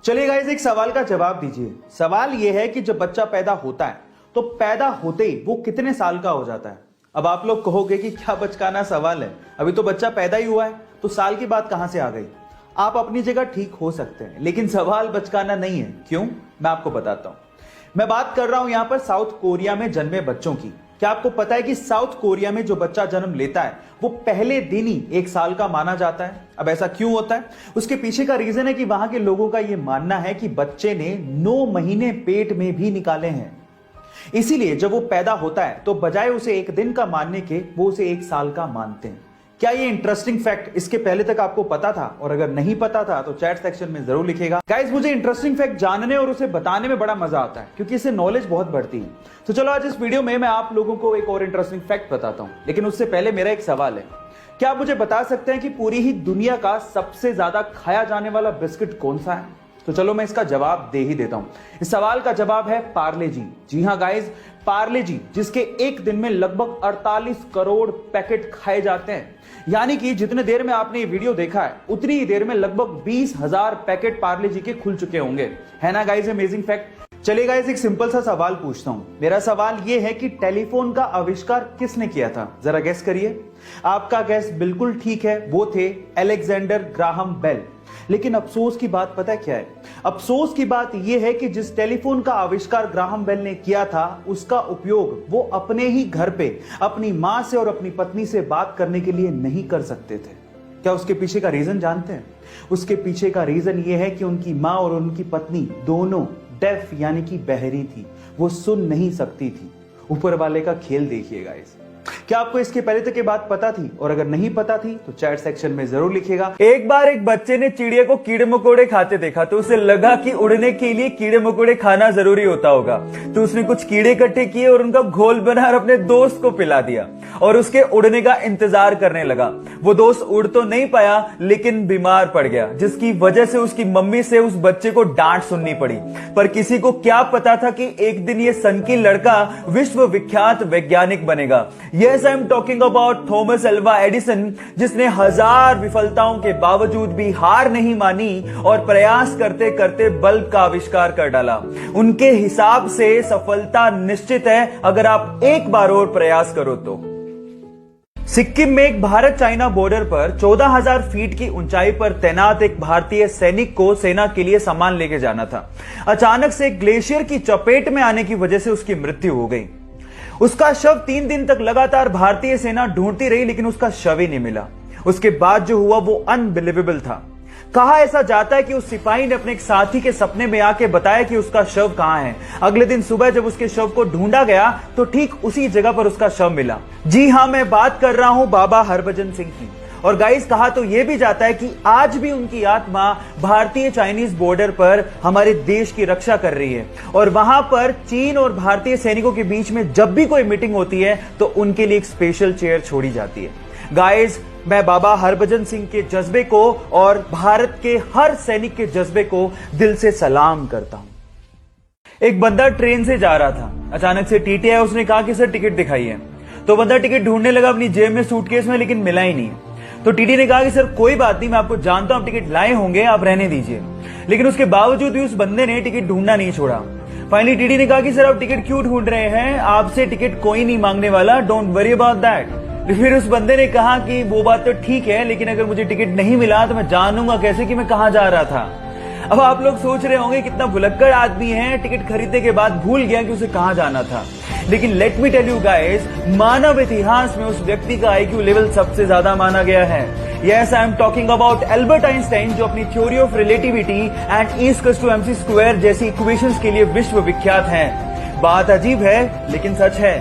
चलिए गाइस, एक सवाल का जवाब दीजिए। सवाल यह है कि जब बच्चा पैदा होता है तो पैदा होते ही वो कितने साल का हो जाता है। अब आप लोग कहोगे कि क्या बचकाना सवाल है, अभी तो बच्चा पैदा ही हुआ है तो साल की बात कहां से आ गई। आप अपनी जगह ठीक हो सकते हैं, लेकिन सवाल बचकाना नहीं है। क्यों, मैं आपको बताता हूं। मैं बात कर रहा हूं यहां पर साउथ कोरिया में जन्मे बच्चों की। क्या आपको पता है कि साउथ कोरिया में जो बच्चा जन्म लेता है वो पहले दिन ही 1 साल का माना जाता है। अब ऐसा क्यों होता है, उसके पीछे का रीजन है कि वहां के लोगों का यह मानना है कि बच्चे ने 9 महीने पेट में भी निकाले हैं। इसीलिए जब वो पैदा होता है तो बजाय उसे 1 दिन का मानने के वो उसे 1 साल का मानते हैं। क्या ये इंटरेस्टिंग फैक्ट इसके पहले तक आपको पता था? और अगर नहीं पता था तो चैट सेक्शन में जरूर लिखेगा। गाइस, मुझे इंटरेस्टिंग फैक्ट जानने और उसे बताने में बड़ा मजा आता है क्योंकि इससे नॉलेज बहुत बढ़ती है। तो चलो आज इस वीडियो में मैं आप लोगों को एक और इंटरेस्टिंग फैक्ट बताता हूं, लेकिन उससे पहले मेरा एक सवाल है। क्या आप मुझे बता सकते हैं कि पूरी ही दुनिया का सबसे ज्यादा खाया जाने वाला बिस्किट कौन सा है? तो चलो मैं इसका जवाब दे ही देता हूं। इस सवाल का जवाब है पार्ले जी। जी हां गाइस, पार्ले जी, जिसके एक दिन में लगभग 48 करोड़ पैकेट खाए जाते हैं। यानी कि जितने देर में आपने ये वीडियो देखा है उतनी ही देर में लगभग 20,000 पैकेट पार्ले जी के खुल चुके होंगे। है ना गाइस अमेजिंग फैक्ट। चलिए गाइस, एक सिंपल सा सवाल पूछता हूं। मेरा सवाल यह है कि टेलीफोन का आविष्कार किसने किया था? जरा गेस करिए। आपका गेस बिल्कुल ठीक है, वो थे अलेक्जेंडर ग्राहम बेल। लेकिन अफसोस की बात पता है क्या है? अफसोस की बात यह है कि जिस टेलीफोन का आविष्कार ग्राहम बेल ने किया था उसका उपयोग वो अपने ही घर पे अपनी मां से और अपनी पत्नी से बात करने के लिए नहीं कर सकते थे। क्या उसके पीछे का रीजन जानते हैं? उसके पीछे का रीजन यह है कि उनकी मां और उनकी पत्नी दोनों डेफ यानी कि बहरी थी, वो सुन नहीं सकती थी। ऊपर वाले का खेल देखिएगा इस। क्या आपको इसके पहले तक ये बात पता थी? और अगर नहीं पता थी तो चैट सेक्शन में जरूर लिखिएगा। एक बार एक बच्चे ने चिड़िया को कीड़े मकोड़े खाते देखा तो उसे लगा कि उड़ने के लिए कीड़े मकोड़े खाना जरूरी होता होगा। तो उसने कुछ कीड़े इकट्ठे किए और उनका घोल बनाकर अपने दोस्त को पिला दिया और उसके उड़ने का इंतजार करने लगा। वो दोस्त उड़ तो नहीं पाया लेकिन बीमार पड़ गया, जिसकी वजह से उसकी मम्मी से उस बच्चे को डांट सुननी पड़ी। पर किसी को क्या पता था कि एक दिन ये सनकी लड़का विश्व विख्यात वैज्ञानिक बनेगा। Yes, I am talking about Thomas Alva Edison, जिसने 1000 विफलताओं के बावजूद भी हार नहीं मानी और प्रयास करते करते बल्ब का आविष्कार कर डाला। उनके हिसाब से सफलता निश्चित है अगर आप एक बार और प्रयास करो तो। सिक्किम में एक भारत चाइना बॉर्डर पर 14,000 फीट की ऊंचाई पर तैनात एक भारतीय सैनिक को सेना के लिए सामान लेके जाना था। अचानक से ग्लेशियर की चपेट में आने की वजह से उसकी मृत्यु हो गई। उसका शव 3 दिन तक लगातार भारतीय सेना ढूंढती रही लेकिन उसका शव ही नहीं मिला। उसके बाद जो हुआ वो अनबिलीवेबल था। कहा ऐसा जाता है कि उस सिपाही ने अपने एक साथी के सपने में आके बताया कि उसका शव कहां है। अगले दिन सुबह जब उसके शव को ढूंढा गया तो ठीक उसी जगह पर उसका शव मिला। जी हां, मैं बात कर रहा हूं बाबा हरभजन सिंह की। और गाइस, कहा तो यह भी जाता है कि आज भी उनकी आत्मा भारतीय चाइनीज बॉर्डर पर हमारे देश की रक्षा कर रही है। और वहां पर चीन और भारतीय सैनिकों के बीच में जब भी कोई मीटिंग होती है तो उनके लिए एक स्पेशल चेयर छोड़ी जाती है। गाइस, मैं बाबा हरभजन सिंह के जज्बे को और भारत के हर सैनिक के जज्बे को दिल से सलाम करता हूं। एक बंदा ट्रेन से जा रहा था, अचानक से टीटी आया। उसने कहा कि सर टिकट दिखाइए। तो बंदा टिकट ढूंढने लगा अपनी जेब में, सूटकेस में, लेकिन मिला ही नहीं। तो टीटी ने कहा कि सर कोई बात नहीं, मैं आपको जानता हूं, आप टिकट लाए होंगे, आप रहने दीजिए। लेकिन उसके बावजूद भी उस बंदे ने टिकट ढूंढना नहीं छोड़ा। फाइनली टीटी ने कहा कि सर आप टिकट क्यों ढूंढ रहे हैं, आपसे टिकट कोई नहीं मांगने वाला, डोंट वरी अबाउट दैट। फिर उस बंदे ने कहा कि वो बात तो ठीक है, लेकिन अगर मुझे टिकट नहीं मिला तो मैं जानूंगा कैसे कि मैं कहां जा रहा था। अब आप लोग सोच रहे होंगे कितना भुलक्कड़ आदमी है, टिकट खरीदने के बाद भूल गया कि उसे कहां जाना था। लेकिन let me tell you guys, मानव इतिहास में उस व्यक्ति का IQ लेवल सबसे ज्यादा माना गया है। Yes, I am talking about Albert Einstein, जो अपनी theory of relativity and E=mc² जैसी इक्वेशंस के लिए विश्व विख्यात हैं। बात अजीब है लेकिन सच है।